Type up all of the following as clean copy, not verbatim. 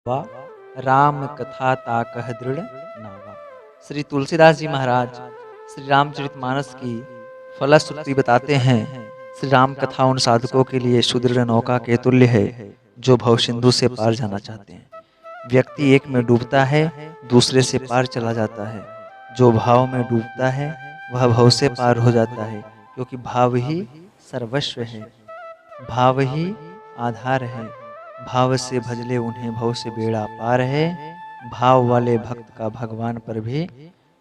वा राम कथा ताकह दृढ़ नावा। श्री तुलसीदास जी महाराज श्री रामचरितमानस की फलश्रुति बताते हैं। श्री राम कथा उन साधकों के लिए सुदृढ़ नौका के तुल्य है जो भवसिंधु से पार जाना चाहते हैं। व्यक्ति एक में डूबता है, दूसरे से पार चला जाता है। जो भाव में डूबता है वह भव से पार हो जाता है, क्योंकि भाव ही सर्वस्व है, भाव ही आधार है। भाव से भजले उन्हें भव से बेड़ा पार है। भाव वाले भक्त का भगवान पर भी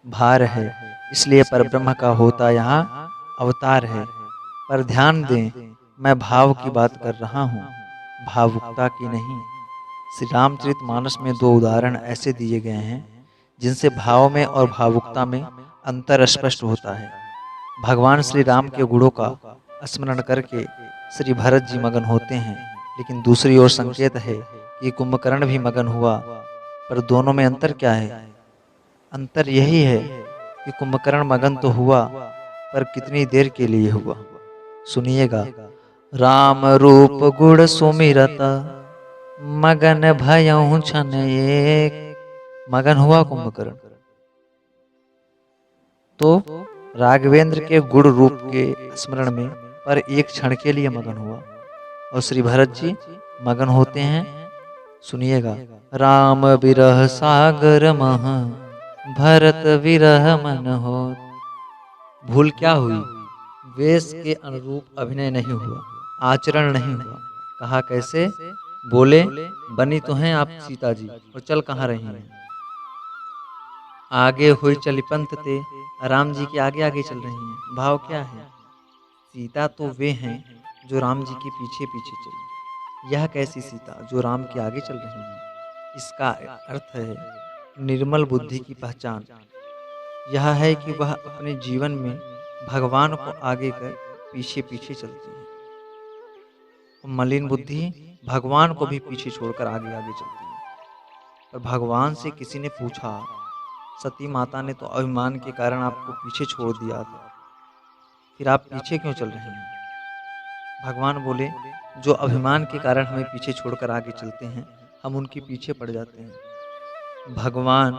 भार है। इसलिए परब्रह्म का होता यहाँ अवतार है। पर ध्यान दें, मैं भाव की बात कर रहा हूँ, भावुकता की नहीं। श्री रामचरितमानस में दो उदाहरण ऐसे दिए गए हैं जिनसे भाव में और भावुकता में अंतर स्पष्ट होता है। भगवान श्री राम के गुणों का स्मरण करके श्री भरत जी मगन होते हैं, लेकिन दूसरी ओर संकेत है कि कुंभकर्ण भी मगन हुआ। पर दोनों में अंतर क्या है? अंतर यही है कि कुंभकर्ण मगन तो हुआ, पर कितनी देर के लिए हुआ। सुनिएगा। राम रूप गुण सुमिरत मगन भयउ छन एक। मगन हुआ कुंभकर्ण तो राघवेंद्र के गुण रूप के स्मरण में पर एक क्षण के लिए मगन हुआ। और श्री भरत जी मगन होते हैं। सुनिएगा। राम विरह सागर मह भरत विरह मन हो। भूल क्या हुई? वेश के अनुरूप अभिनय नहीं हुआ, आचरण नहीं हुआ। कहा कैसे? बोले, बनी तो हैं आप सीता जी, और चल कहाँ रही हैं? आगे हुई चली पंथ ते, राम जी के आगे आगे चल रही हैं। भाव क्या है? सीता तो वे हैं जो राम जी के पीछे पीछे चली। यह कैसी सीता जो राम के आगे चल रही है? इसका अर्थ है निर्मल बुद्धि की पहचान। यह है कि वह अपने जीवन में भगवान को आगे कर पीछे पीछे चलती है। और मलिन बुद्धि भगवान को भी पीछे छोड़कर आगे आगे चलती है। पर भगवान से किसी ने पूछा, सती माता ने तो अभिमान के कारण आपको पीछे छोड़ दिया था, फिर आप पीछे क्यों चल रहे हैं? भगवान बोले, जो अभिमान के कारण हमें पीछे छोड़कर आगे चलते हैं, हम उनके पीछे पड़ जाते हैं। भगवान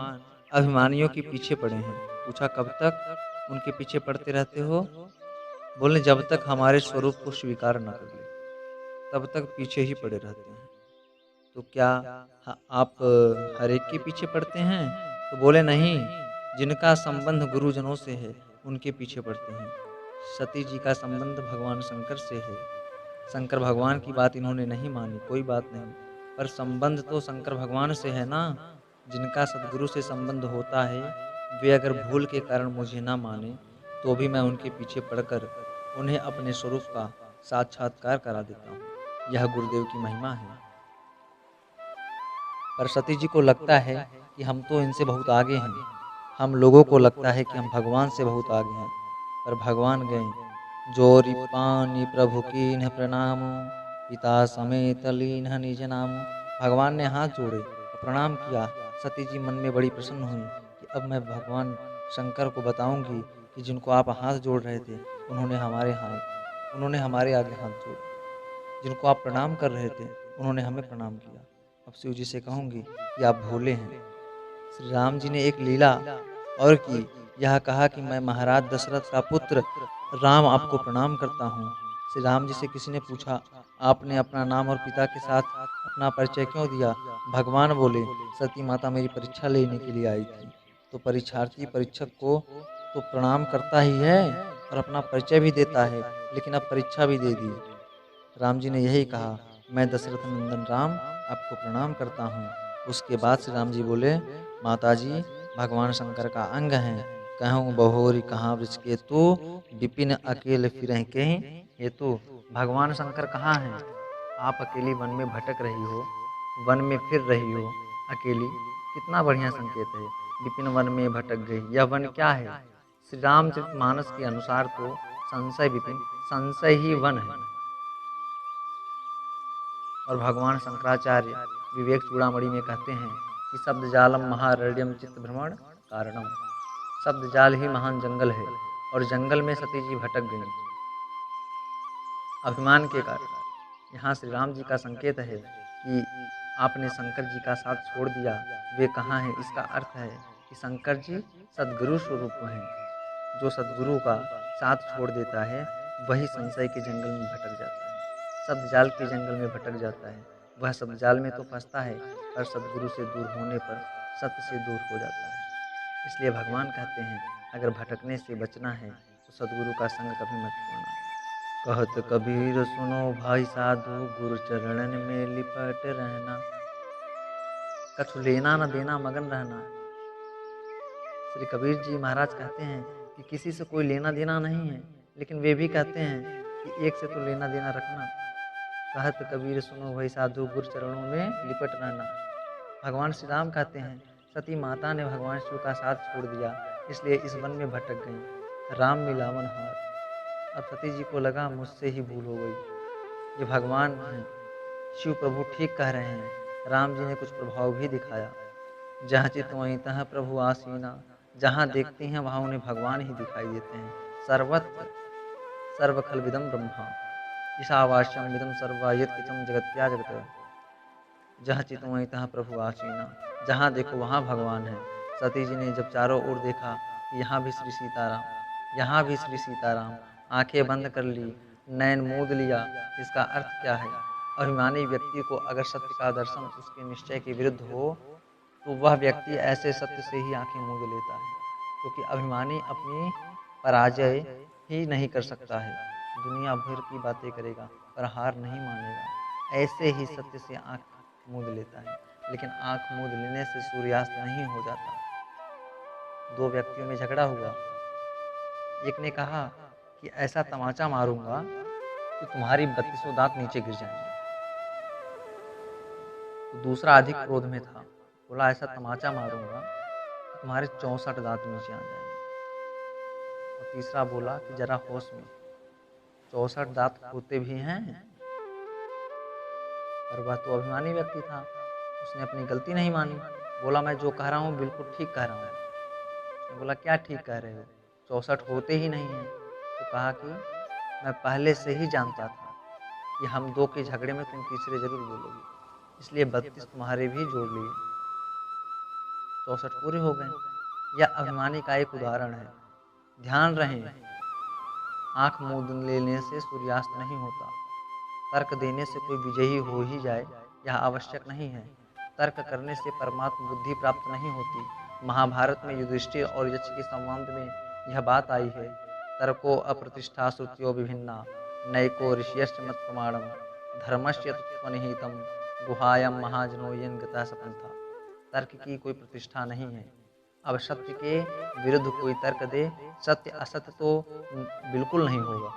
अभिमानियों के पीछे पड़े हैं। पूछा, कब तक उनके पीछे पड़ते रहते हो? बोले, जब तक हमारे स्वरूप को स्वीकार न कर ले तब तक पीछे ही पड़े रहते हैं। तो क्या आप हर एक के पीछे पड़ते हैं? तो बोले, नहीं, जिनका संबंध गुरुजनों से है उनके पीछे पड़ते हैं। सती जी का संबंध भगवान शंकर से है। शंकर भगवान की बात इन्होंने नहीं मानी, कोई बात नहीं, पर संबंध तो शंकर भगवान से है ना। जिनका सदगुरु से संबंध होता है, वे अगर भूल के कारण मुझे ना माने तो भी मैं उनके पीछे पड़कर उन्हें अपने स्वरूप का साक्षात्कार करा देता हूँ। यह गुरुदेव की महिमा है। पर सती जी को लगता है कि हम तो इनसे बहुत आगे हैं। हम लोगों को लगता है कि हम भगवान से बहुत आगे हैं। पर भगवान गए, जोरी पानी प्रभु कीन्ह प्रणाम, पिता समेत लीन्ह निज नाम। भगवान ने हाथ जोड़े और प्रणाम किया। सती जी मन में बड़ी प्रसन्न हुई कि अब मैं भगवान शंकर को बताऊंगी कि जिनको आप हाथ जोड़ रहे थे उन्होंने हमारे आगे हाथ जोड़े। जिनको आप प्रणाम कर रहे थे उन्होंने हमें प्रणाम किया। अब शिव जी से कहूँगी कि आप भोले हैं। श्री राम जी ने एक लीला और की। यह कहा कि मैं महाराज दशरथ का पुत्र राम आपको प्रणाम करता हूँ। श्री राम जी से किसी ने पूछा, आपने अपना नाम और पिता के साथ अपना परिचय क्यों दिया? भगवान बोले, सती माता मेरी परीक्षा लेने के लिए आई थी। तो परीक्षार्थी परीक्षक को तो प्रणाम करता ही है और अपना परिचय भी देता है, लेकिन अब परीक्षा भी दे दी। राम जी ने यही कहा, मैं दशरथ नंदन राम आपको प्रणाम करता हूँ। उसके बाद श्री राम जी बोले, माताजी भगवान शंकर का अंग हैं, कहूँ बहोरी कहाँ वृक्ष के तू, विपिन अकेले फिरें कहीं ये तो। भगवान शंकर कहाँ हैं? आप अकेली वन में भटक रही हो, वन में फिर रही हो अकेली। कितना बढ़िया संकेत है, विपिन वन में भटक गई। यह वन क्या है? श्री रामचरितमानस के अनुसार तो संशय विपिन, संशय ही वन है। और भगवान शंकराचार्य विवेक चूड़ामणि में कहते हैं कि शब्द जालम महारण्यम चित्त भ्रमण कारणम। शब्द जाल ही महान जंगल है, और जंगल में सती जी भटक गईं अभिमान के कारण। यहाँ श्री राम जी का संकेत है कि आपने शंकर जी का साथ छोड़ दिया, वे कहाँ हैं? इसका अर्थ है कि शंकर जी सद्गुरु स्वरूप हैं। जो सद्गुरु का साथ छोड़ देता है वही संशय के जंगल में भटक जाता है, शब्दजाल के जंगल में भटक जाता है। वह शब्दजाल में तो फंसता है पर सद्गुरु से दूर होने पर सत्य से दूर हो जाता है। इसलिए भगवान कहते हैं अगर भटकने से बचना है तो सद्गुरु का संग कभी मत छोड़ना। कहत कबीर सुनो भाई साधु, गुरु चरणन में लिपट रहना, कछु लेना न देना मगन रहना। श्री कबीर जी महाराज कहते हैं कि किसी से कोई लेना देना नहीं है, लेकिन वे भी कहते हैं कि एक से तो लेना देना रखना। कहत कबीर सुनो भाई साधु, गुरु चरणों में लिपट रहना। भगवान श्री राम कहते हैं सती माता ने भगवान शिव का साथ छोड़ दिया, इसलिए इस वन में भटक गई। राम मिलावन हार। अब सती जी को लगा मुझसे ही भूल हो गई। ये भगवान हैं, शिव प्रभु ठीक कह रहे हैं। राम जी ने कुछ प्रभाव भी दिखाया। जहाँ चित वहीं तहाँ प्रभु आसीना, जहाँ देखती हैं वहाँ उन्हें भगवान ही दिखाई देते हैं। सर्वत्र सर्वखलविदं ब्रह्मा, ईशावास्यम विदं सर्वायत किचम जगत्या जगत। जहाँ चित वहीं तहाँ प्रभु आसीना, जहाँ देखो वहाँ भगवान है। सती जी ने जब चारों ओर देखा कि यहाँ भी श्री सीताराम, यहाँ भी श्री सीताराम, आंखें बंद कर ली, नैन मूंद लिया। इसका अर्थ क्या है? अभिमानी व्यक्ति को अगर सत्य का दर्शन उसके निश्चय के विरुद्ध हो तो वह व्यक्ति ऐसे सत्य से ही आंखें मूंद लेता है, क्योंकि अभिमानी अपनी पराजय ही नहीं कर सकता है। दुनिया भर की बातें करेगा पर हार नहीं मानेगा। ऐसे ही सत्य से आंख मूंद लेता है, लेकिन आंख मूंद लेने से सूर्यास्त नहीं हो जाता। दो व्यक्तियों में झगड़ा हुआ। एक ने कहा कि ऐसा तमाचा मारूंगा कि तुम्हारी 32 दांत नीचे गिर जाएंगे। तो दूसरा अधिक क्रोध में था, बोला ऐसा तमाचा मारूंगा कि तुम्हारे 64 दांत नीचे आ जाएंगे। और तीसरा बोला कि जरा होश में, 64 दांत होते भी हैं। पर वह तो अभिमानी व्यक्ति था, उसने अपनी गलती नहीं मानी। बोला मैं जो कह रहा हूँ बिल्कुल ठीक कह रहा हूँ। उसने बोला क्या ठीक कह रहे हो, 64 होते ही नहीं हैं। तो कहा कि मैं पहले से ही जानता था कि हम दो के झगड़े में तुम तीसरे जरूर बोलोगे, इसलिए 32 तुम्हारे भी जोड़ लिए, 64 पूरे हो गए। यह अभिमानी का एक उदाहरण है। ध्यान रहे, आंख मूंद लेने से सूर्यास्त नहीं होता। तर्क देने से कोई विजयी हो ही जाए यह आवश्यक नहीं है। तर्क करने से परमात्म बुद्धि प्राप्त नहीं होती। महाभारत में युधिष्ठिर और यक्ष के संवाद में यह बात आई है। तर्को अप्रतिष्ठा श्रुतियो विभिन्ना, नैको ऋषियश्च मत प्रमाणम, धर्मस्य तत्त्वनिहितम, गुहायम महाजनो येन गतः सपंथा। तर्क की कोई प्रतिष्ठा नहीं है। अब सत्य के विरुद्ध कोई तर्क दे, सत्य असत्य तो बिल्कुल नहीं होगा।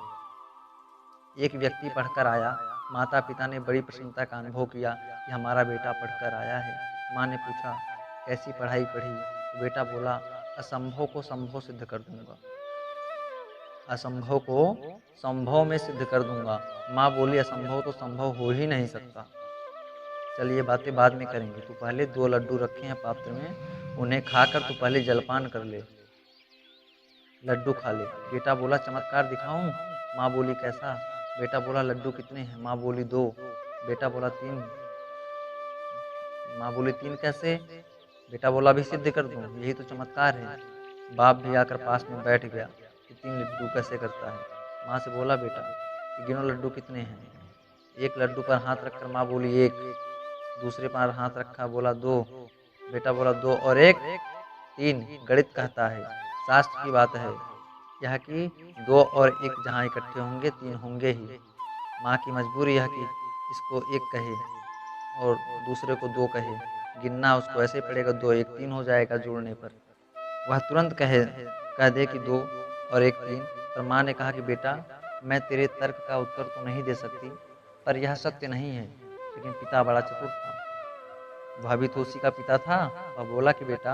एक व्यक्ति पढ़कर आया, माता पिता ने बड़ी प्रसन्नता का अनुभव किया कि हमारा बेटा पढ़कर आया है। माँ ने पूछा कैसी पढ़ाई पढ़ी? तो बेटा बोला असंभव को संभव सिद्ध कर दूंगा, असंभव को संभव में सिद्ध कर दूंगा। माँ बोली असंभव तो संभव हो ही नहीं सकता। चलिए बातें बाद में करेंगे, तू पहले 2 लड्डू रखे हैं पात्र में, उन्हें खाकर तू पहले जलपान कर ले, लड्डू खा ले। बेटा बोला चमत्कार दिखाऊं? माँ बोली कैसा? बेटा बोला लड्डू कितने हैं? माँ बोली 2। बेटा बोला 3। माँ बोली 3 कैसे? बेटा बोला अभी सिद्ध कर दूं, यही तो चमत्कार है। बाप भी आकर पास में बैठ गया कि 3 लड्डू कैसे करता है। माँ से बोला बेटा कि गिनो लड्डू कितने हैं। एक लड्डू पर हाथ रखकर माँ बोली 1, दूसरे पर हाथ रखा, बोला 2। बेटा बोला 2 और 1 3। गणित कहता है, शास्त्र की बात है यह कि 2 और 1 जहाँ इकट्ठे होंगे 3 होंगे ही। माँ की मजबूरी यह कि इसको 1 कहे और दूसरे को 2 कहे। गिनना उसको ऐसे पड़ेगा, 2 1 3 हो जाएगा जोड़ने पर। वह तुरंत कह दे कि 2 और 1 3। पर माँ ने कहा कि बेटा मैं तेरे तर्क का उत्तर तो नहीं दे सकती, पर यह सत्य नहीं है। लेकिन पिता बड़ा चतुर था, वह भी तो उसी का पिता था। वह बोला कि बेटा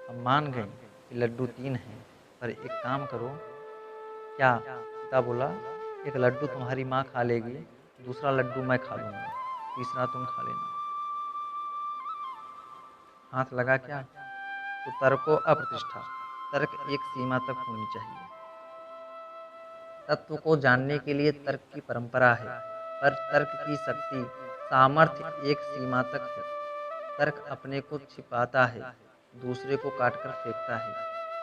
हम मान गए कि लड्डू 3 हैं, पर एक काम करो। क्या? पिता बोला एक लड्डू तुम्हारी माँ खा लेगी, दूसरा लड्डू मैं खा लूंगा, तीसरा तुम खा लेना। हाथ लगा क्या? तो तर्को अप्रतिष्ठा, तर्क एक सीमा तक होनी चाहिए। तत्व को जानने के लिए तर्क की परंपरा है, पर तर्क की शक्ति सामर्थ्य एक सीमा तक है। तर्क अपने को छिपाता है, दूसरे को काटकर फेंकता है।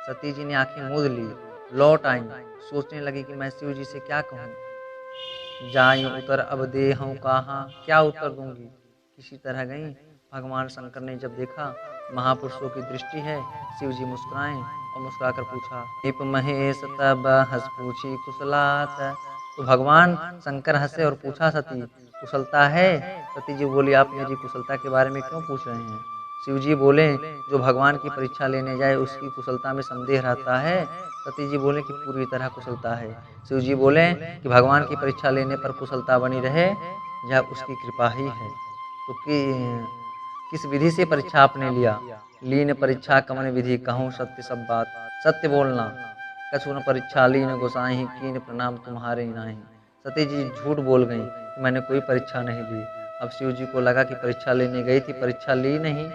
सती जी ने आंखें मूंद ली, लौट आई, सोचने लगी कि मैं शिव जी से क्या कहूँ। जायूं उतर अब दे हूँ कहाँ, क्या उत्तर दूंगी। किसी तरह गई। भगवान शंकर ने जब देखा महापुरुषों की दृष्टि है, शिव जी मुस्कुराए और मुस्कुराकर पूछा, दीप महेश तब हंस पूछी कुशलात। तो भगवान शंकर हंसे और पूछा, सती कुशलता है। सती जी बोली, आप मेरी कुशलता के बारे में क्यों पूछ रहे हैं। शिव जी बोले, जो भगवान की परीक्षा लेने जाए उसकी कुशलता में संदेह रहता है। सती जी बोले कि पूरी तरह कुशलता है। शिव जी बोले कि भगवान की परीक्षा लेने पर कुशलता बनी रहे यह उसकी कृपा ही है। तो किस विधि से परीक्षा आपने लिया। लीन परीक्षा कमन विधि, कहूँ सत्य सब बात, सत्य बोलना। कछु न परीक्षा लीन गोसाई, कीन प्रणाम तुम्हारे नाहीं। सती जी झूठ बोल गई कि मैंने कोई परीक्षा नहीं ली। अब शिव जी को लगा कि परीक्षा लेने गई थी, परीक्षा ली नहीं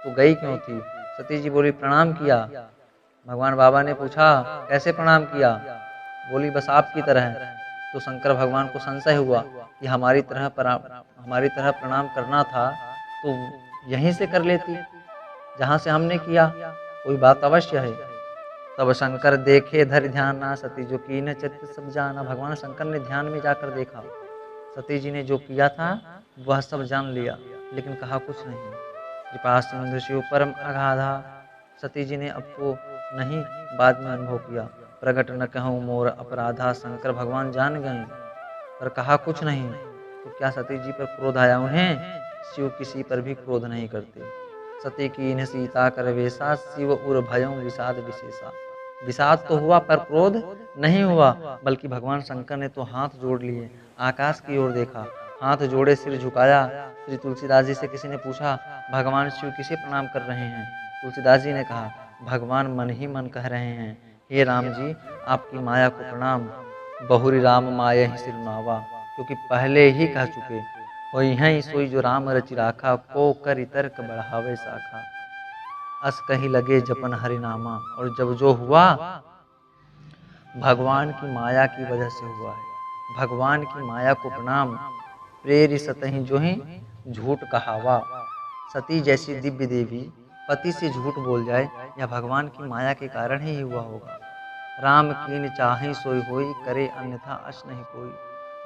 तो गई क्यों थी। सती जी बोली, प्रणाम किया। भगवान बाबा ने पूछा, कैसे प्रणाम किया। बोली, बस आपकी तरह। तो शंकर भगवान को संशय हुआ कि हमारी तरह प्रणाम करना था तो यहीं से कर लेती जहाँ से हमने किया, कोई बात अवश्य है। तब शंकर देखे धर ध्यान, सती जो कीन चित्त सब जाना। भगवान शंकर ने ध्यान में जाकर देखा, सती जी ने जो किया था वह सब जान लिया, लेकिन कहा कुछ नहीं। कृपा सिंधु शिव परम अगाधा, सती जी ने अब तो नहीं बाद में अनुभव किया। प्रगट न कहूँ मोर अपराधा, शंकर भगवान जान गए पर कहा कुछ नहीं। तो क्या सती जी पर क्रोध आया उन्हें। शिव किसी पर भी क्रोध नहीं करते। सती कीन्ह सीता कर वेसा, शिव उर भयं विषाद विशेषा। विषाद तो हुआ पर क्रोध नहीं हुआ, बल्कि भगवान शंकर ने तो हाथ जोड़ लिए, आकाश की ओर देखा, हाथ जोड़े सिर झुकाया। श्री तुलसीदास जी से किसी ने पूछा, भगवान शिव किसे प्रणाम कर रहे हैं। तुलसीदास जी ने कहा, भगवान मन ही मन कह रहे हैं, हे राम जी आपकी माया को प्रणाम। बहुरी राम माया ही सिर नावा, क्योंकि पहले ही कह चुके, हो यही सोई जो राम रचि राखा, को कर तर्क बढ़ावे शाखा। अस कहीं लगे जपन हरिनामा, और जब जो हुआ भगवान की माया की वजह से हुआ है। भगवान की माया को प्रणाम। प्रेरि सतहि जो ही झूठ कहावा। सती जैसी दिव्य देवी पति से झूठ बोल जाए, यह भगवान की माया के कारण ही हुआ होगा। राम कीन चाहि सोई होई, करे अन्यथा अस नहीं कोई।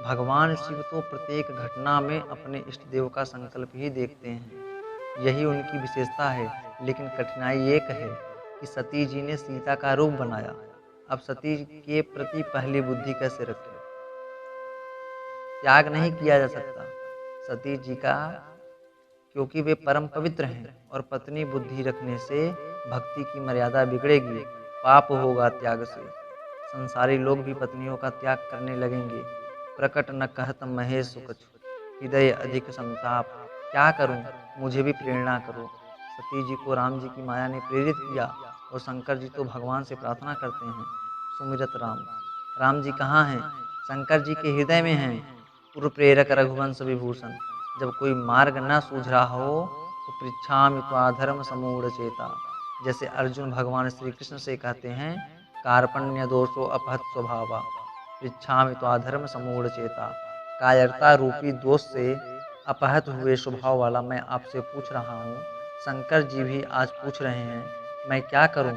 भगवान शिव तो प्रत्येक घटना में अपने इष्ट देव का संकल्प ही देखते हैं, यही उनकी विशेषता है। लेकिन कठिनाई एक है कि सती जी ने सीता का रूप बनाया। अब सती के प्रति पहली बुद्धि कैसे रखें। त्याग नहीं किया जा सकता सती जी का, क्योंकि वे परम पवित्र हैं, और पत्नी बुद्धि रखने से भक्ति की मर्यादा बिगड़ेगी, पाप होगा त्याग से। संसारी लोग भी पत्नियों का त्याग करने लगेंगे। प्रकट न कहत महेश कछु, हृदय अधिक संताप। क्या करूं, मुझे भी प्रेरणा करो। सती जी को राम जी की माया ने प्रेरित किया, और शंकर जी तो भगवान से प्रार्थना करते हैं, सुमिरत राम। राम जी कहाँ हैं। शंकर जी के हृदय में हैं। पूर्व प्रेरक रघुवंश विभूषण। जब कोई मार्ग न सूझ रहा हो तो पृच्छामि त्वाधर्म समूढ़ चेता। जैसे अर्जुन भगवान श्री कृष्ण से कहते हैं, कार्पण्य दोषो अपहत स्वभावा, पृच्छामि त्वाधर्म समूढ़ चेता। कायरता रूपी दोष से अपहत हुए स्वभाव वाला मैं आपसे पूछ रहा हूँ। शंकर जी भी आज पूछ रहे हैं, मैं क्या करूँ।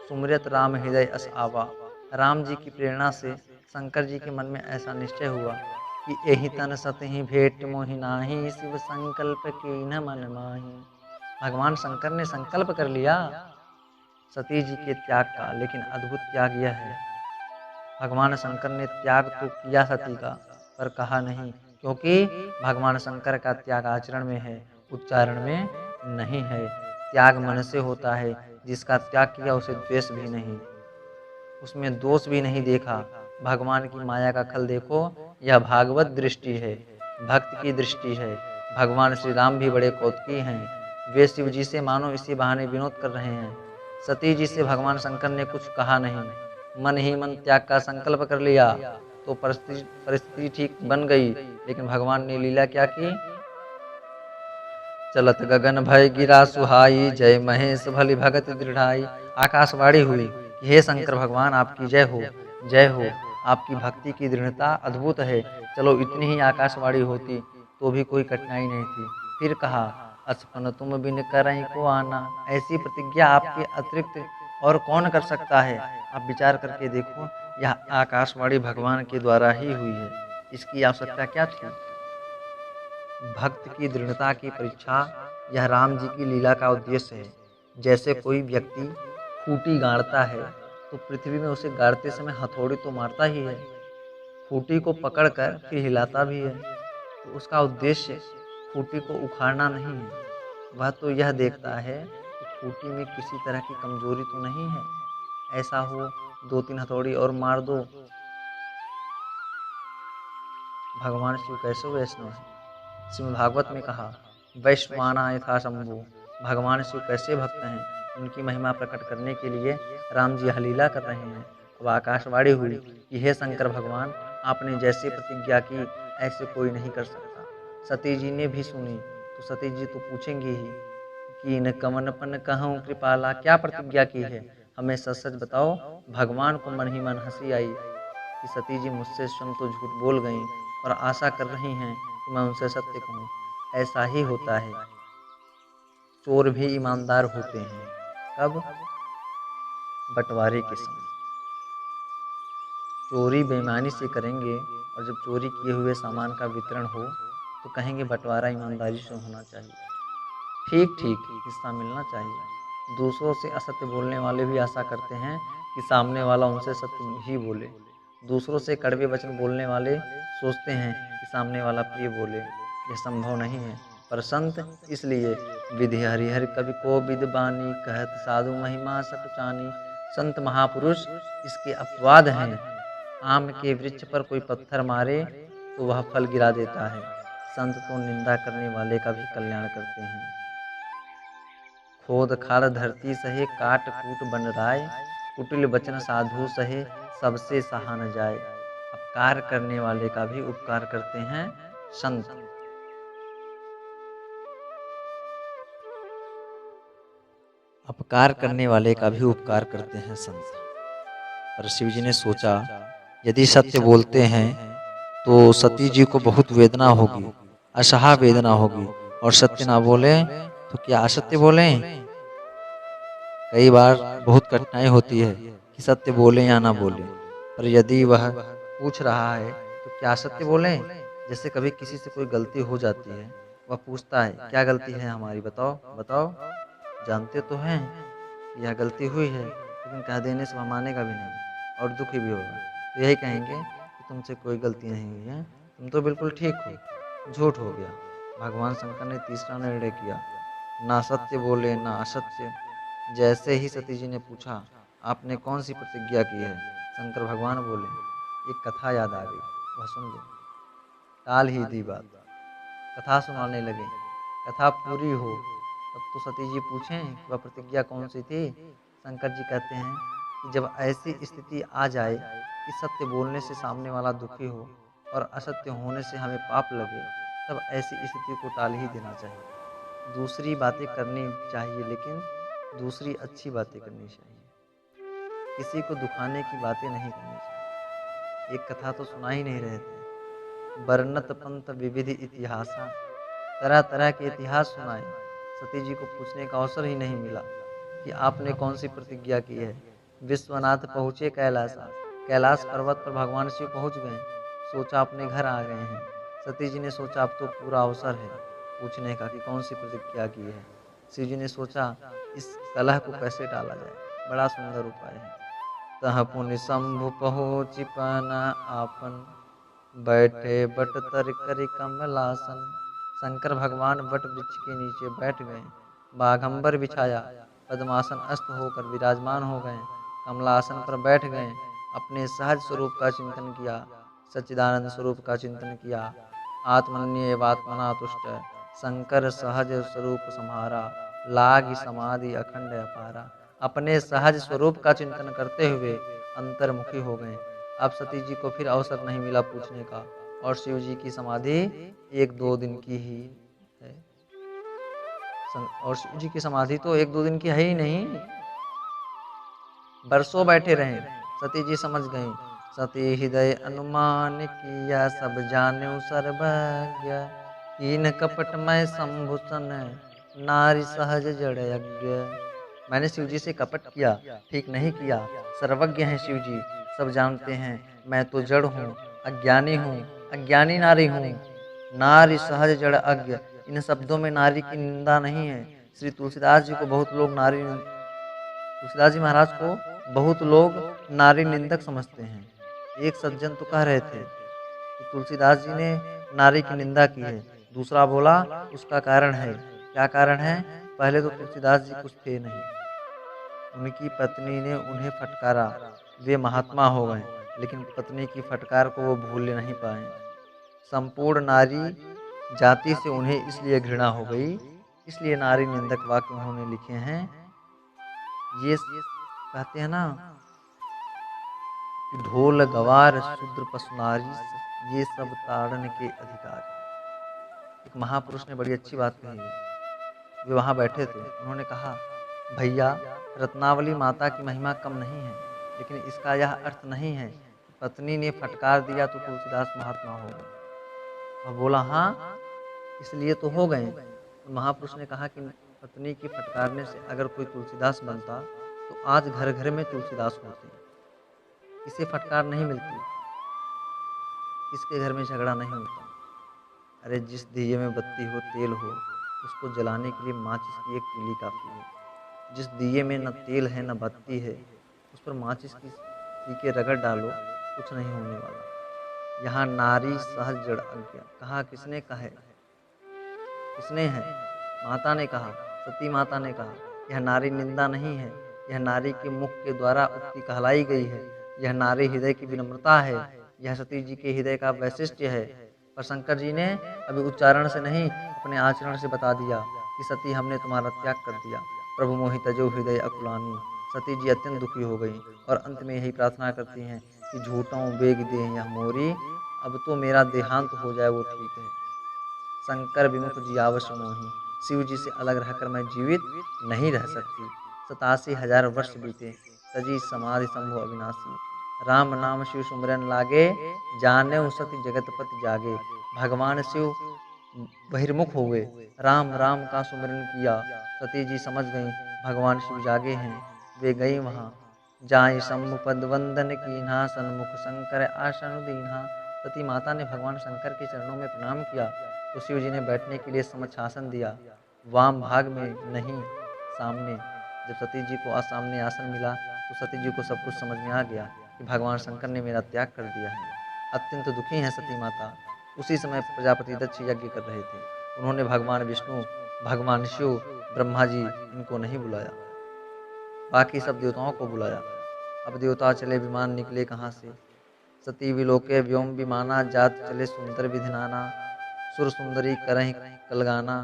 सुमिरत राम हृदय अस आवा। राम जी की प्रेरणा से शंकर जी के मन में ऐसा निश्चय हुआ कि एहि तन सतहि भेंट मोहि नाहि, शिव संकल्प कीन्ह मन माहि। भगवान शंकर ने संकल्प कर लिया सती जी के त्याग का, लेकिन अद्भुत त्याग यह है, भगवान शंकर ने त्याग तो किया सती का, पर कहा नहीं, क्योंकि भगवान शंकर का त्याग आचरण में है, उच्चारण में नहीं है। त्याग मन से होता है। जिसका त्याग किया उसे द्वेष भी नहीं, उसमें दोष भी नहीं देखा। भगवान की माया का खल देखो, यह भागवत दृष्टि है, भक्त की दृष्टि है। भगवान श्री राम भी बड़े कौतुकी हैं। वे शिव जी से मानो इसी बहाने विनोद कर रहे हैं। सती जी से भगवान शंकर ने कुछ कहा नहीं, मन ही मन त्याग का संकल्प कर लिया, तो परिस्थिति ठीक बन गई। लेकिन भगवान ने लीला क्या की। चलत गगन भय गिरा सुहाई, जय महेश भली भगत दृढ़ाई। आकाशवाणी हुई कि हे शंकर भगवान आपकी जय हो, जय हो। आपकी भक्ति की दृढ़ता अद्भुत है। चलो इतनी ही आकाशवाणी होती तो भी कोई कठिनाई नहीं थी। फिर कहा, असफन तुम बिन करहीं को आना। ऐसी प्रतिज्ञा आपके अतिरिक्त और कौन कर सकता है? आप विचार करके देखो, यह आकाशवाणी भगवान के द्वारा ही हुई है। इसकी आवश्यकता क्या थी? भक्त की दृढ़ता की परीक्षा यह राम जी की लीला का उद्देश्य है। जैसे कोई व्यक्ति खूंटी गाड़ता है तो पृथ्वी में उसे गाड़ते समय हथौड़ी तो मारता ही है, खूंटी को पकड़कर फिर हिलाता भी है। तो उसका उद्देश्य खूंटी को उखाड़ना नहीं है, वह तो यह देखता है कि खूंटी में किसी तरह की कमजोरी तो नहीं है। ऐसा हो 2-3 हथौड़ी और मार दो। भगवान शिव कैसे वैष्णव है? श्रीमद् भागवत में कहा, वैश्वाना यथा शंभु। भगवान शिव कैसे भक्त हैं? उनकी महिमा प्रकट करने के लिए राम जी यह लीला कर रहे हैं। अब आकाशवाणी हुई कि हे शंकर भगवान, आपने जैसे प्रतिज्ञा की ऐसे कोई नहीं कर सकता। सती जी ने भी सुनी तो सती जी तो पूछेंगी ही कि न कमनपन कहूँ कृपाला, क्या प्रतिज्ञा की है, हमें सच सच बताओ। भगवान को मन ही मन हंसी आई कि सती जी मुझसे स्वयं तो झूठ बोल गईं और आशा कर रही हैं कि मैं उनसे सत्य कहूँ। ऐसा ही होता है, चोर भी ईमानदार होते हैं। कब? बंटवारे के समय। चोरी बेईमानी से करेंगे और जब चोरी किए हुए सामान का वितरण हो तो कहेंगे बंटवारा ईमानदारी से होना चाहिए। ठीक ठीक हिस्सा मिलना चाहिए। दूसरों से असत्य बोलने वाले भी आशा करते हैं कि सामने वाला उनसे सत्य ही बोले। दूसरों से कड़वे वचन बोलने वाले सोचते हैं कि सामने वाला प्रिय बोले। यह संभव नहीं है, पर संत इसलिए विधि हरिहर कवि को विद बानी, कहत साधु महिमा सकुचानी। संत महापुरुष इसके अपवाद हैं। आम के वृक्ष पर कोई पत्थर मारे तो वह फल गिरा देता है। संत तो निंदा करने वाले का भी कल्याण करते हैं। खोद खाल धरती सहे, काट कूट बन राय, कुटिल बचन साधु सहे, सबसे सहा न जाए। अपकार करने वाले का भी उपकार करते हैं संत। अपकार करने वाले का भी उपकार करते हैं संत। पर शिव जी ने सोचा, यदि सत्य बोलते हैं तो सती जी को बहुत वेदना होगी, असहा वेदना होगी, और सत्य ना बोले तो क्या असत्य बोले? कई बार बहुत कठिनाई होती है कि सत्य बोले या ना बोले, पर यदि वह पूछ रहा है तो क्या सत्य बोले? जैसे कभी किसी से कोई गलती हो जाती है, वह पूछता है क्या गलती है हमारी, बताओ बताओ। जानते तो हैं कि यह गलती हुई है, लेकिन कह देने से वह मानेगा भी नहीं और दुखी भी होगा। तो यही कहेंगे कि तुमसे कोई गलती नहीं हुई है, तुम तो बिल्कुल ठीक हो। झूठ हो गया। भगवान शंकर ने तीसरा निर्णय किया, ना सत्य बोले ना असत्य। जैसे ही सती जी ने पूछा, आपने कौन सी प्रतिज्ञा की है, शंकर भगवान बोले, एक कथा याद आ गई, वह सुन लो। टाल ही दी बात। कथा सुनाने लगे। कथा पूरी हो तब तो सती जी पूछें कि वह प्रतिज्ञा कौन सी थी। शंकर जी कहते हैं कि जब ऐसी स्थिति आ जाए कि सत्य बोलने से सामने वाला दुखी हो और असत्य होने से हमें पाप लगे, तब ऐसी स्थिति को टाल ही देना चाहिए। दूसरी बातें करनी चाहिए, लेकिन दूसरी अच्छी बातें करनी चाहिए। किसी को दुखाने की बातें नहीं करनी चाहिए। एक कथा तो सुना ही नहीं रहे थे। बरनत पंत विविधि इतिहासा, तरह तरह के इतिहास सुनाए। सती जी को पूछने का अवसर ही नहीं मिला कि आपने कौन सी प्रतिज्ञा की है। विश्वनाथ पहुँचे कैलासा, कैलाश पर्वत पर भगवान शिव पहुँच गए। सोचा अपने घर आ गए हैं। सती जी ने सोचा अब तो पूरा अवसर है पूछने का कि कौन सी प्रतिज्ञा की है। शिव जी ने सोचा इस कलह को कैसे टाला जाए। बड़ा सुंदर उपाय है। तह पुनि शंभु पहुँच पन आपन, बैठे बट तर करि कमलासन। शंकर भगवान वट वृक्ष के नीचे बैठ गए। बाघंबर बिछाया, पद्मासन अस्त होकर विराजमान हो गए। कमलासन पर बैठ गए। अपने सहज स्वरूप का चिंतन किया, सच्चिदानंद स्वरूप का चिंतन किया। आत्मन्येवात्मना तुष्ट, शंकर सहज स्वरूप सम्हारा, लागी समाधि अखंड अपारा। अपने सहज स्वरूप का चिंतन करते हुए अंतर्मुखी हो गए। अब सती जी को फिर अवसर नहीं मिला पूछने का, और शिव जी की समाधि 1-2 दिन की ही है। और शिव जी की समाधि तो 1-2 दिन की है ही नहीं, बरसों बैठे रहे। सती जी समझ गईं। सती हृदय अनुमान किया, सब जान्यो सर्वज्ञ, कीन कपटमय शंभुसन नारी सहज जड़ यज्ञ। मैंने शिव जी से कपट किया, ठीक नहीं किया। सर्वज्ञ हैं शिव जी, सब जानते हैं। मैं तो जड़ हूँ, अज्ञानी हूँ, अज्ञानी नारी हूँ। नारी सहज जड़ अज्ञ, इन शब्दों में नारी की निंदा नहीं है। श्री तुलसीदास जी को बहुत लोग तुलसीदास जी महाराज को बहुत लोग नारी निंदक समझते हैं। एक सज्जन तो कह रहे थे कि तुलसीदास जी ने नारी की निंदा की है। दूसरा बोला उसका कारण है। क्या कारण है? पहले तो तुलसीदास जी कुछ थे नहीं, उनकी पत्नी ने उन्हें फटकारा, वे महात्मा हो गए, लेकिन पत्नी की फटकार को वो भूल नहीं पाए। संपूर्ण नारी जाति से उन्हें इसलिए घृणा हो गई, इसलिए नारी निंदक वाक्य उन्होंने लिखे हैं। ये कहते हैं ना कि ढोल गवार शूद्र पशु नारी ये सब ताड़न के अधिकार। एक महापुरुष ने बड़ी अच्छी बात कही है। वे वहाँ बैठे थे, उन्होंने कहा, भैया रत्नावली माता की महिमा कम नहीं है, लेकिन इसका यह अर्थ नहीं है कि पत्नी ने फटकार दिया तो तुलसीदास महात्मा हो गए। वह बोला हाँ, इसलिए तो हो गए। तो महापुरुष ने कहा कि पत्नी की फटकारने से अगर कोई तुलसीदास बनता तो आज घर घर में तुलसीदास होते। किसे फटकार नहीं मिलती, किसके घर में झगड़ा नहीं होता। अरे जिस दिए में बत्ती हो, तेल हो, उसको जलाने के लिए माचिस की एक तीली काफ़ी है। जिस दिए में न तेल है न बत्ती है, उस पर माचिस की सीके रगड़ डालो, कुछ नहीं होने वाला। यहाँ नारी सहज जड़ अज्ञा कहा, किसने कहा? किसने है? माता ने कहा, सती माता ने कहा। यह नारी निंदा नहीं है, यह नारी के मुख के द्वारा उक्ति कहलाई गई है। यह नारी हृदय की विनम्रता है, यह सती जी के हृदय का वैशिष्ट्य है। पर शंकर जी ने अभी उच्चारण से नहीं, अपने आचरण से बता दिया कि सती हमने तुम्हारा त्याग कर दिया। प्रभु मोहि तजो हृदय अकुलानी। सती जी अत्यंत दुखी हो गई और अंत में यही प्रार्थना करती हैं कि झूठों बेग दे यह मोरी, अब तो मेरा देहांत हो जाए वो ठीक है। शंकर विमुख जियावश मोही, शिव जी से अलग रहकर मैं जीवित नहीं रह सकती। 87,000 वर्ष बीते, तजी समाधि संभो अविनाशी। राम नाम शिव सुमरन लागे, जाने सति जगतपति जागे। भगवान शिव बहिर्मुख हुए, राम राम का सुमरन किया। सती जी समझ गईं भगवान शिव जागे हैं, वे गई वहाँ। जाय शंभु पद वंदन कीन्हा, सन्मुख शंकर आसन दीन्हा। सती माता ने भगवान शंकर के चरणों में प्रणाम किया तो शिव जी ने बैठने के लिए समक्षासन दिया, वाम भाग में नहीं सामने। जब सती जी को सामने आसन मिला तो सती जी को सब कुछ समझ में आ गया कि भगवान शंकर ने मेरा त्याग कर दिया है। अत्यंत दुखी हैं सती माता। उसी समय प्रजापति दक्ष यज्ञ कर रहे थे। उन्होंने भगवान विष्णु, भगवान शिव, ब्रह्मा जी इनको नहीं बुलाया, बाकी सब देवताओं को बुलाया। अब देवता चले, विमान निकले कहाँ से। सती विलोके व्योम विमाना, जात चले सुंदर विधिनाना। सुर सुंदरी करहीं कलगाना,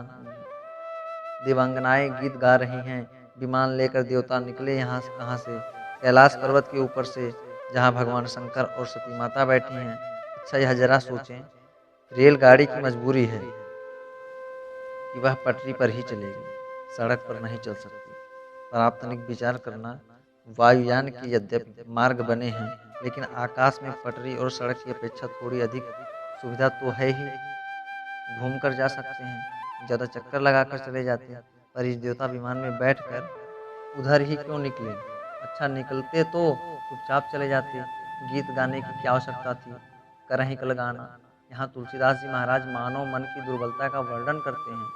देवांगनाएं गीत गा रही हैं। विमान लेकर देवता निकले यहाँ से कहाँ से, कैलाश पर्वत के ऊपर से, जहाँ भगवान शंकर और सती माता बैठी हैं। अच्छा यह जरा सोचें, रेलगाड़ी की मजबूरी है कि वह पटरी पर ही चलेगी, सड़क पर नहीं चल सकती। पर आप तनिक विचार करना, वायुयान के यद्यपि मार्ग बने हैं, लेकिन आकाश में पटरी और सड़क की अपेक्षा थोड़ी अधिक सुविधा तो है ही। घूम कर जा सकते हैं, ज़्यादा चक्कर लगाकर चले जाते हैं। पर इस देवता विमान में बैठकर उधर ही क्यों निकले? अच्छा निकलते तो चुपचाप चले जाते, गीत गाने की क्या आवश्यकता थी, करहीं कल गाना। यहाँ तुलसीदास जी महाराज मानव मन की दुर्बलता का वर्णन करते हैं,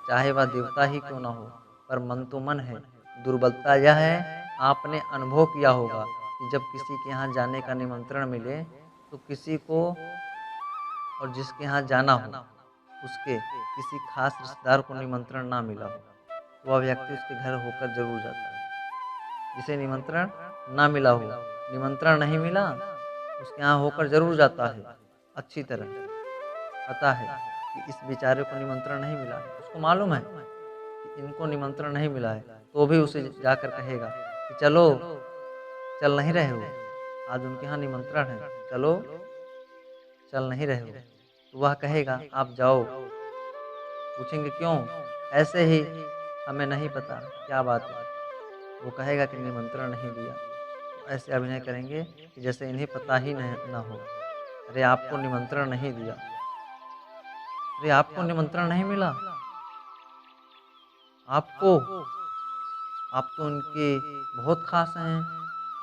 चाहे वह देवता ही क्यों ना हो, पर मन तो मन है। दुर्बलता यह है, आपने अनुभव किया होगा कि जब किसी के यहाँ जाने का निमंत्रण मिले तो किसी को, और जिसके यहाँ जाना हो उसके किसी खास रिश्तेदार को निमंत्रण ना मिला हो तो वह व्यक्ति उसके घर होकर जरूर जाता है। जिसे निमंत्रण ना मिला हो, निमंत्रण नहीं मिला, उसके यहाँ होकर जरूर जाता है। अच्छी तरह पता है कि इस बेचारे को निमंत्रण नहीं मिला है, उसको मालूम है कि इनको निमंत्रण नहीं मिला है, तो भी उसे जाकर कहेगा कि चलो, चल नहीं रहे हो, आज उनके यहाँ निमंत्रण है, चलो, चल नहीं रहे हो। तो वह कहेगा आप जाओ। पूछेंगे क्यों? ऐसे ही, हमें नहीं पता क्या बात है। वो कहेगा कि निमंत्रण नहीं दिया। तो ऐसे अभिनय करेंगे कि जैसे इन्हें पता ही ना हो। अरे आपको निमंत्रण नहीं दिया। अरे आपको निमंत्रण नहीं मिला? आपको, आप तो उनके बहुत खास हैं।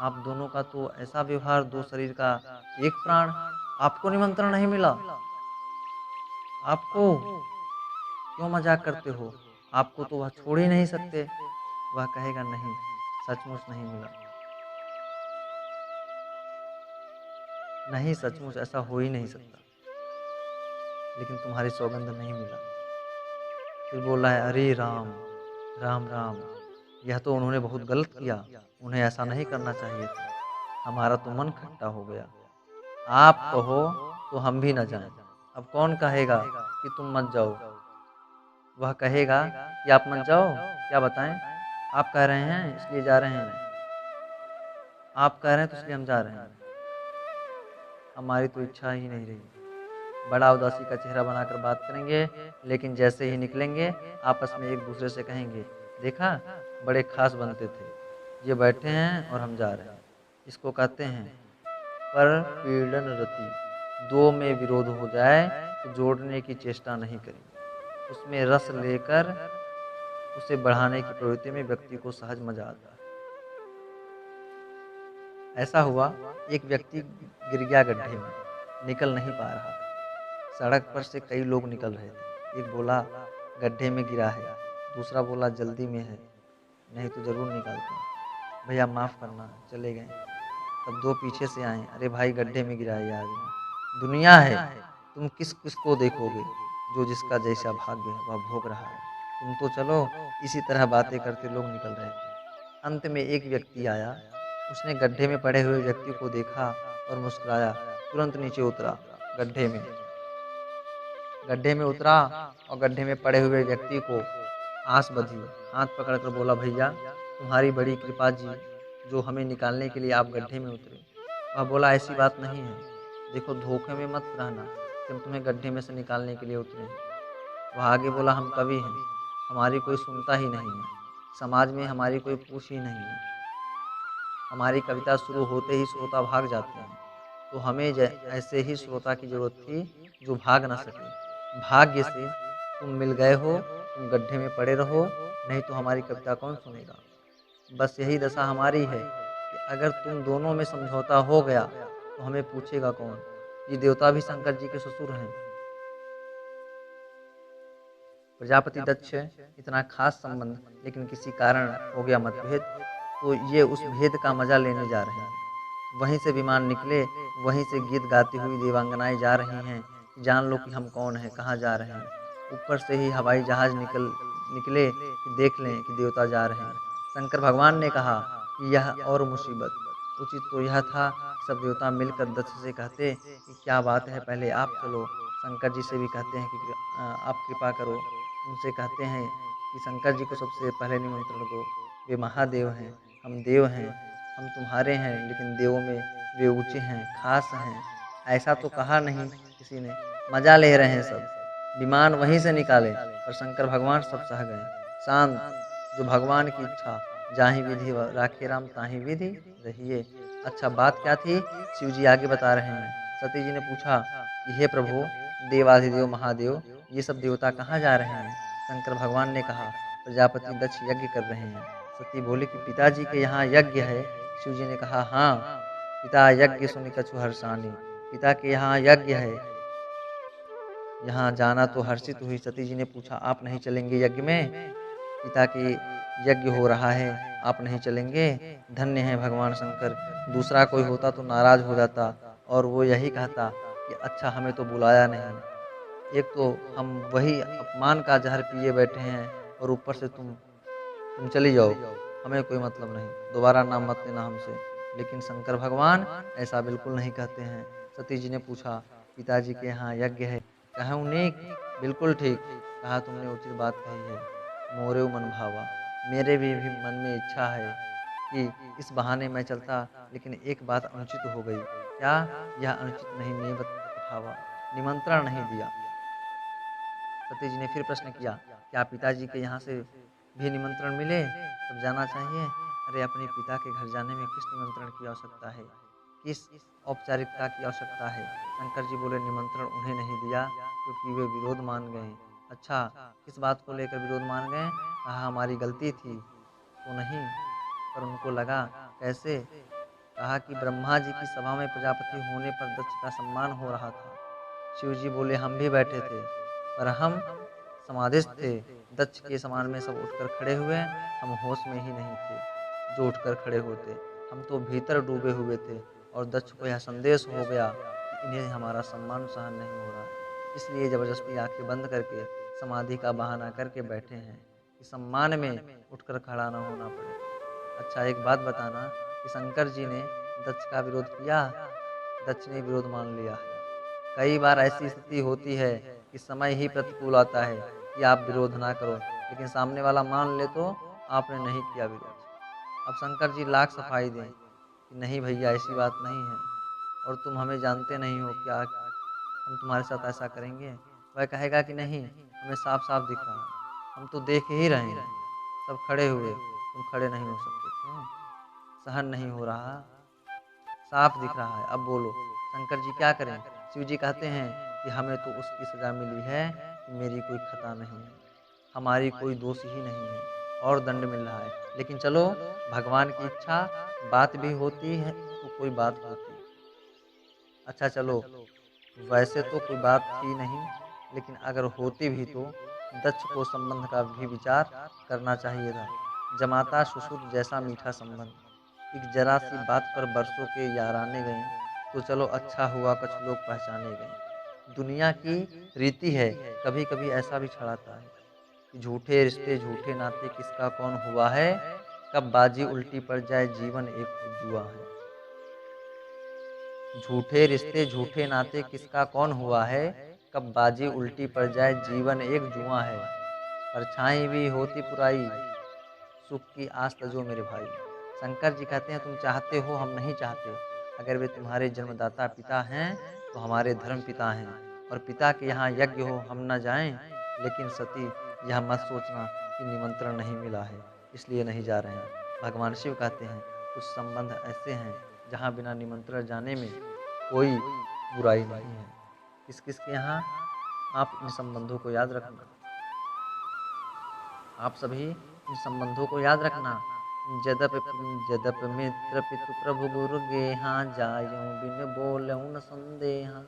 आप दोनों का तो ऐसा व्यवहार, दो शरीर का एक प्राण, आपको निमंत्रण नहीं मिला? आपको क्यों मजाक करते हो? आपको तो वह छोड़ ही नहीं सकते। वह कहेगा नहीं, सचमुच नहीं मिला। नहीं, सचमुच ऐसा हो ही नहीं सकता। लेकिन तुम्हारी सौगंध नहीं मिला। फिर बोला है, अरे राम राम राम, यह तो उन्होंने बहुत गलत किया। उन्हें ऐसा नहीं करना चाहिए था। हमारा तो मन खट्टा हो गया। आप कहो तो हम भी न जाएं। अब कौन कहेगा कि तुम मत जाओ? वह कहेगा कि आप मत जाओ, क्या बताएं? आप कह रहे हैं इसलिए जा रहे हैं। आप कह रहे हैं तो इसलिए हम जा रहे हैं। हमारी तो इच्छा ही नहीं रही। बड़ा उदासी का चेहरा बनाकर बात करेंगे, लेकिन जैसे ही निकलेंगे आपस में एक दूसरे से कहेंगे, देखा, बड़े खास बनते थे। ये बैठे हैं और हम जा रहे हैं। इसको कहते हैं पर पीड़न रति। दो में विरोध हो जाए तो जोड़ने की चेष्टा नहीं करेंगे। उसमें रस लेकर उसे बढ़ाने की प्रवृत्ति में व्यक्ति को सहज मजा आता है। ऐसा हुआ, एक व्यक्ति गिर गया गड्ढे में, निकल नहीं पा रहा था। सड़क पर से कई लोग निकल रहे थे। एक बोला, गड्ढे में गिरा है। दूसरा बोला, जल्दी में है, नहीं तो जरूर निकालते हैं। भैया माफ़ करना, चले गए। तब दो पीछे से आए, अरे भाई गड्ढे में गिरा है ये आदमी। दुनिया है, तुम किस किस को देखोगे? जो जिसका जैसा भाग्य है वह भोग रहा है। तुम तो चलो। इसी तरह बातें करते लोग निकल रहे थे। अंत में एक व्यक्ति आया। उसने गड्ढे में पड़े हुए व्यक्ति को देखा और मुस्कुराया। तुरंत नीचे उतरा, गड्ढे में उतरा और गड्ढे में पड़े हुए व्यक्ति को आस बंधी, हाथ पकड़कर बोला, भैया तुम्हारी बड़ी कृपा जी, जो हमें निकालने के लिए आप गड्ढे में उतरे। वह बोला, ऐसी बात नहीं है, देखो धोखे में मत रहना कि हम तुम्हें गड्ढे में से निकालने के लिए उतरे। वह आगे बोला, हम कवि हैं, हमारी कोई सुनता ही नहीं है, समाज में हमारी कोई पूछ ही नहीं है। हमारी कविता शुरू होते ही श्रोता भाग जाते हैं, तो हमें ऐसे ही श्रोता की जरूरत थी जो भाग न सके। भाग्य से तुम मिल गए हो, तुम गड्ढे में पड़े रहो, नहीं तो हमारी कविता कौन सुनेगा। बस यही दशा हमारी है कि अगर तुम दोनों में समझौता हो गया तो हमें पूछेगा कौन। ये देवता भी शंकर जी के ससुर हैं। प्रजापति दक्ष, इतना खास संबंध, लेकिन किसी कारण हो गया मतभेद, तो ये उस भेद का मजा लेने जा रहे हैं। वहीं से विमान निकले, वहीं से गीत गाती हुई देवांगनाएं जा रही हैं। जान लो कि हम कौन हैं, कहाँ जा रहे हैं। ऊपर से ही हवाई जहाज निकले कि देख लें कि देवता जा रहे हैं। शंकर भगवान ने कहा कि यह और मुसीबत। उचित तो यह था सब देवता मिलकर दक्ष से कहते कि क्या बात है, पहले आप चलो। शंकर जी से भी कहते हैं कि आप कृपा करो। उनसे कहते हैं कि शंकर जी को सबसे पहले निमंत्रण दो। वे महादेव हैं, हम देव हैं। हम तुम्हारे हैं, लेकिन देवों में वे ऊँचे हैं, खास हैं। ऐसा तो कहा नहीं किसी ने। मजा ले रहे हैं सब। विमान वहीं से निकाले और शंकर भगवान सब सह गए। शांत, जो भगवान की इच्छा, जाहि विधि राखे राम ताहि विधि रहिए। अच्छा, बात क्या थी? शिव जी आगे बता रहे हैं। सती जी ने पूछा कि हे प्रभु, देवाधिदेव महादेव, ये सब देवता कहाँ जा रहे हैं? शंकर भगवान ने कहा, प्रजापति दक्ष यज्ञ कर रहे हैं। सती बोली कि पिताजी के यहाँ यज्ञ है? शिव जी ने कहा, हाँ, पिता यज्ञ सुनि कछु हर्षानी। पिता के यहाँ यज्ञ है, यहाँ जाना तो हर्षित हुई। सती जी ने पूछा, आप नहीं चलेंगे यज्ञ में? पिता के यज्ञ हो रहा है, आप नहीं चलेंगे? धन्य है भगवान शंकर, दूसरा कोई होता तो नाराज हो जाता और वो यही कहता कि अच्छा, हमें तो बुलाया नहीं। एक तो हम वही अपमान का जहर पिए बैठे हैं और ऊपर से तुम चली जाओ, हमें कोई मतलब नहीं, दोबारा नाम मत लेना हमसे। लेकिन शंकर भगवान ऐसा बिल्कुल नहीं कहते हैं। सती जी ने पूछा, पिताजी के यहाँ यज्ञ है? कहा नेक, बिल्कुल ठीक कहा, तुमने उचित बात कही है। मोरे मन भावा, मेरे भी मन में इच्छा है कि इस बहाने मैं चलता, लेकिन एक बात अनुचित हो गई। क्या? यह अनुचित नहीं, नेमत उठावा, निमंत्रण नहीं दिया। सती जी ने फिर प्रश्न किया, क्या पिताजी के यहाँ से भी निमंत्रण मिले तब जाना चाहिए? अरे, अपने पिता के घर जाने में किस निमंत्रण की आवश्यकता है, किस औपचारिकता की आवश्यकता है? शंकर जी बोले, निमंत्रण उन्हें नहीं दिया क्योंकि वे विरोध मान गए। अच्छा, किस बात को लेकर विरोध मान गए? कहा हमारी गलती थी तो नहीं, पर उनको लगा कैसे? कहा कि ब्रह्मा जी की सभा में प्रजापति होने पर दक्ष का सम्मान हो रहा था। शिव जी बोले हम भी बैठे थे, पर हम समाधिस्थ थे। दक्ष के समान में सब उठकर खड़े हुए, हम होश में ही नहीं थे जो उठकर खड़े होते। हम तो भीतर डूबे हुए थे और दक्ष को यह संदेश हो गया कि इन्हें हमारा सम्मान सहन नहीं हो रहा है, इसलिए जबरदस्ती आंखें बंद करके समाधि का बहाना करके बैठे हैं कि सम्मान में उठकर खड़ा न होना पड़े। अच्छा, एक बात बताना कि शंकर जी ने दक्ष का विरोध किया? दक्ष ने विरोध मान लिया है। कई बार ऐसी स्थिति होती है कि समय ही प्रतिकूल आता है कि आप विरोध ना करो, लेकिन सामने वाला मान ले तो आपने नहीं किया विरोध। अब शंकर जी लाख सफाई दें कि नहीं भैया, ऐसी बात नहीं है और तुम हमें जानते नहीं हो, क्या हम तुम्हारे साथ ऐसा करेंगे? वह कहेगा कि नहीं, हमें साफ साफ दिख रहा है, हम तो देख ही रहे हैं, सब खड़े हुए, तुम खड़े नहीं हो सकते थे, सहन नहीं हो रहा, साफ दिख रहा है, अब बोलो शंकर जी क्या करें? शिव जी कहते हैं कि हमें तो उसकी सजा मिली है कि मेरी कोई खता नहीं है, हमारी कोई दोष ही नहीं है और दंड मिल रहा है। लेकिन चलो, भगवान की इच्छा, बात भी होती है तो कोई बात होती। अच्छा चलो, वैसे तो कोई बात थी नहीं, लेकिन अगर होती भी तो दक्ष को संबंध का भी विचार करना चाहिए था। जमाता ससुर जैसा मीठा संबंध, एक जरा सी बात पर बरसों के याराने गए, तो चलो अच्छा हुआ कुछ लोग पहचाने गए। दुनिया की रीति है, कभी कभी ऐसा भी छड़ाता है कि झूठे रिश्ते झूठे नाते किसका कौन हुआ है, कब बाजी उल्टी पड़ जाए जीवन एक जुआ है। झूठे रिश्ते झूठे नाते किसका कौन हुआ है, कब बाजी उल्टी पड़ जाए जीवन एक जुआ है। परछाई भी होती पुराई, सुख की आस तजो मेरे भाई। शंकर जी कहते हैं तुम चाहते हो, हम नहीं चाहते। अगर वे तुम्हारे जन्मदाता पिता हैं तो हमारे धर्म पिता हैं, और पिता के यहाँ यज्ञ हो हम न जाएं। लेकिन सती, यह मत सोचना कि निमंत्रण नहीं मिला है इसलिए नहीं जा रहे हैं। भगवान शिव कहते हैं कुछ संबंध ऐसे हैं जहाँ बिना निमंत्रण जाने में कोई बुराई नहीं है। किस किस के यहाँ? आप इन संबंधों को याद रखना, आप सभी इन संबंधों को याद रखना। जदप जदप मित्र पितु प्रभु गुरु गेहा, जायूं बिन बोलऊं न संदेहा।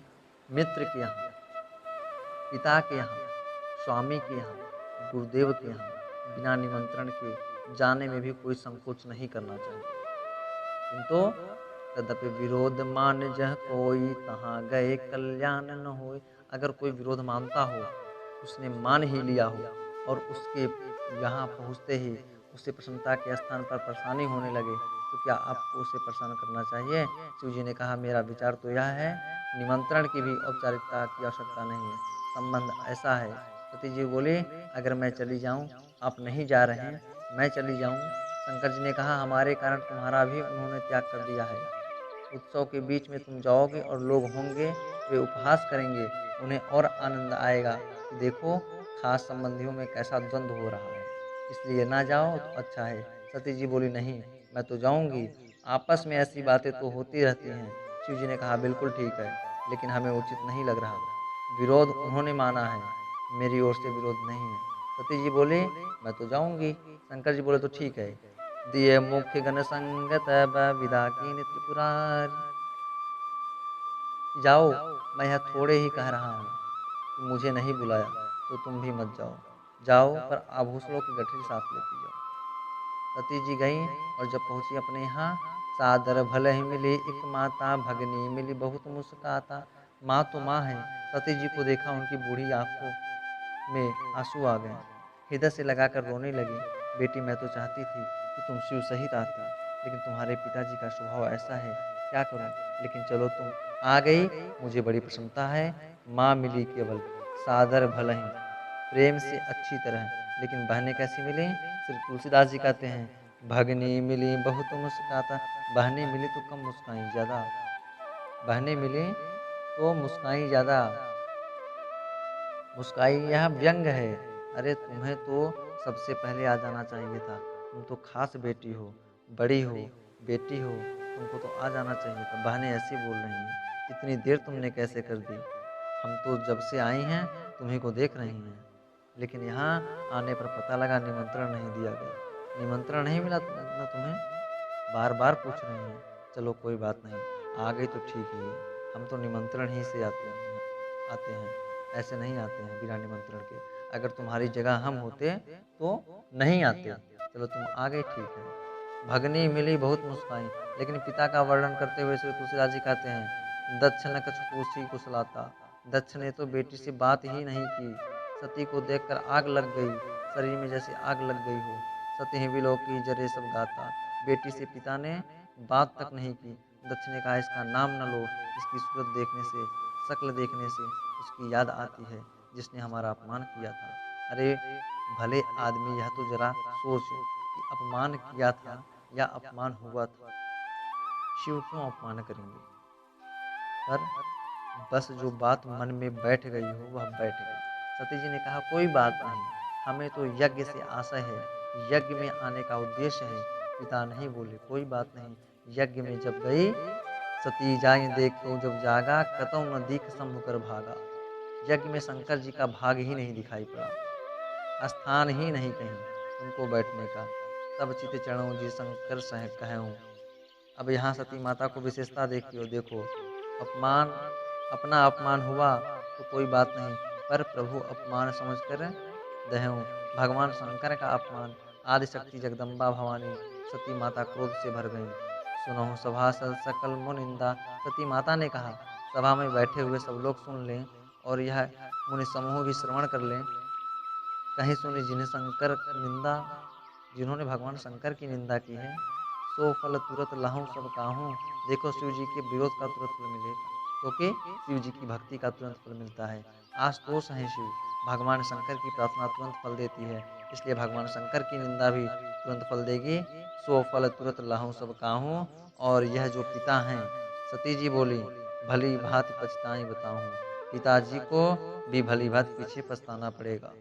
मित्र के यहाँ, पिता के यहाँ, स्वामी के यहाँ, गुरुदेव के यहाँ बिना निमंत्रण के जाने में भी कोई संकोच नहीं करना चाहिए। किंतु तदपि विरोध मान जह कोई, तहाँ गए कल्याण न होय। अगर कोई विरोध मानता हो, उसने मान ही लिया हो और उसके यहाँ पहुँचते ही उसे प्रसन्नता के स्थान पर परेशानी होने लगे, तो क्या आपको उसे परेशान करना चाहिए? शिव जी ने कहा मेरा विचार तो यह है, निमंत्रण की भी औपचारिकता की आवश्यकता नहीं है, संबंध ऐसा है। सती जी बोले अगर मैं चली जाऊँ, आप नहीं जा रहे हैं, मैं चली जाऊँ। शंकर जी ने कहा हमारे कारण तुम्हारा भी उन्होंने त्याग कर दिया है। उत्सव के बीच में तुम जाओगे और लोग होंगे, वे उपहास करेंगे, उन्हें और आनंद आएगा कि देखो खास संबंधियों में कैसा द्वंद्व हो रहा है, इसलिए ना जाओ तो अच्छा है। सती जी बोली नहीं, मैं तो जाऊंगी, आपस में ऐसी बातें तो होती रहती हैं। शिव जी ने कहा बिल्कुल ठीक है, लेकिन हमें उचित नहीं लग रहा। विरोध उन्होंने माना है, मेरी ओर से विरोध नहीं है। सती जी बोली मैं तो जाऊंगी। शंकर जी बोले तो ठीक है। दिए मुख्य गण संगत विदा की त्रिपुरारी। जाओ, मैं यह थोड़े ही कह रहा हूँ कि मुझे नहीं बुलाया तो तुम भी मत जाओ। जाओ पर आभूषणों की गठरी साथ लेती जाओ। सती जी गईं और जब पहुंची अपने यहाँ, सादर भले ही मिली एक माता, भगनी मिली बहुत मुस्काता। माँ तो माँ है, सती जी को देखा उनकी बूढ़ी आंखों में आंसू आ गए, हृदय से लगाकर रोने लगी। बेटी मैं तो चाहती थी कि तुम शिव सहित आती, लेकिन तुम्हारे पिताजी का स्वभाव ऐसा है, क्या करूं? लेकिन चलो तुम आ गई, मुझे बड़ी प्रसन्नता है। माँ मिली केवल सादर भले ही, प्रेम से अच्छी तरह, लेकिन बहनें कैसी मिली? श्री तुलसीदास जी कहते हैं भगनी मिली बहुत मुस्काता। बहनें मिली तो कम मुस्काई ज्यादा, बहनें मिली तो मुस्काई ज्यादा। मुस्काई यह व्यंग है। अरे तुम्हें तो सबसे पहले आ जाना चाहिए था, तुम तो खास बेटी हो, बड़ी हो, बेटी हो, तुमको तो आ जाना चाहिए था। बहनें ऐसी बोल रही हैं, इतनी देर तुमने कैसे कर दी? हम तो जब से आए हैं तुम्हीं को देख रहे हैं, लेकिन यहाँ आने पर पता लगा निमंत्रण नहीं दिया गया। निमंत्रण नहीं मिला ना तुम्हें? बार बार पूछ रहे हैं। चलो कोई बात नहीं, आ गई तो ठीक ही है। हम तो निमंत्रण ही से आते हैं, ऐसे नहीं आते हैं बिना निमंत्रण के। अगर तुम्हारी जगह हम होते तो नहीं आते। चलो तुम आ गए ठीक है। भगनी मिली बहुत मुस्काई, लेकिन पिता का वर्णन करते हुए श्री तुलसीदास जी कहते हैं, दक्ष न कछु पूछी कुशलाता। दक्ष ने तो बेटी से बात ही नहीं की। सती को देखकर आग लग गई, शरीर में जैसे आग लग गई हो। सती विलोक की जरे सब गाता। बेटी से पिता ने बात तक नहीं की। दक्ष ने कहा, इसका नाम न लो, इसकी सूरत देखने से, शक्ल देखने से उसकी याद आती है जिसने हमारा अपमान किया था। अरे भले आदमी, यह तो जरा सोच कि अपमान किया था या अपमान हुआ था। शिव क्यों अपमान करेंगे? पर बस जो बात मन में बैठ गई हो वह बैठ गई। सती जी ने कहा, कोई बात नहीं, हमें तो यज्ञ से आशा है, यज्ञ में आने का उद्देश्य है। पिता नहीं बोले, कोई बात नहीं। यज्ञ में जब गई सती जाए देखो जब जागा, कतौ न दीख सम्मुख कर भागा। यज्ञ में शंकर जी का भाग ही नहीं दिखाई पड़ा, स्थान ही नहीं कहीं उनको बैठने का। तब चित चढ़ो जी शंकर सह कहूँ। अब यहाँ सती माता को विशेषता देखियो, देखो अपमान, अपना अपमान हुआ तो कोई बात नहीं, पर प्रभु अपमान समझकर दहूँ। भगवान शंकर का अपमान, आदिशक्ति जगदम्बा भवानी सती माता क्रोध से भर गईं। सुनहु सभासद सकल मुनिंदा। सती माता ने कहा, सभा में बैठे हुए सब लोग सुन लें और यह मुनि समूह भी श्रवण कर लें। कहीं सुनी जिन्हें शंकर निंदा, जिन्होंने भगवान शंकर की निंदा की है, सो फल तुरंत लाहूं सब काहूं। देखो शिव जी के विरोध का तुरंत फल मिलेगा, क्योंकि शिव जी की भक्ति का तुरंत फल मिलता है। आशुतोष हैं शिव, भगवान शंकर की प्रार्थना तुरंत फल देती है, इसलिए भगवान शंकर की निंदा भी तुरंत फल देगी। सो फल तुरंत लाहूं सब काहूं। और यह जो पिता हैं, सती जी बोली, भली भांति पछताएं बताऊं। पिताजी को भी भली भांति पीछे पछताना पड़ेगा।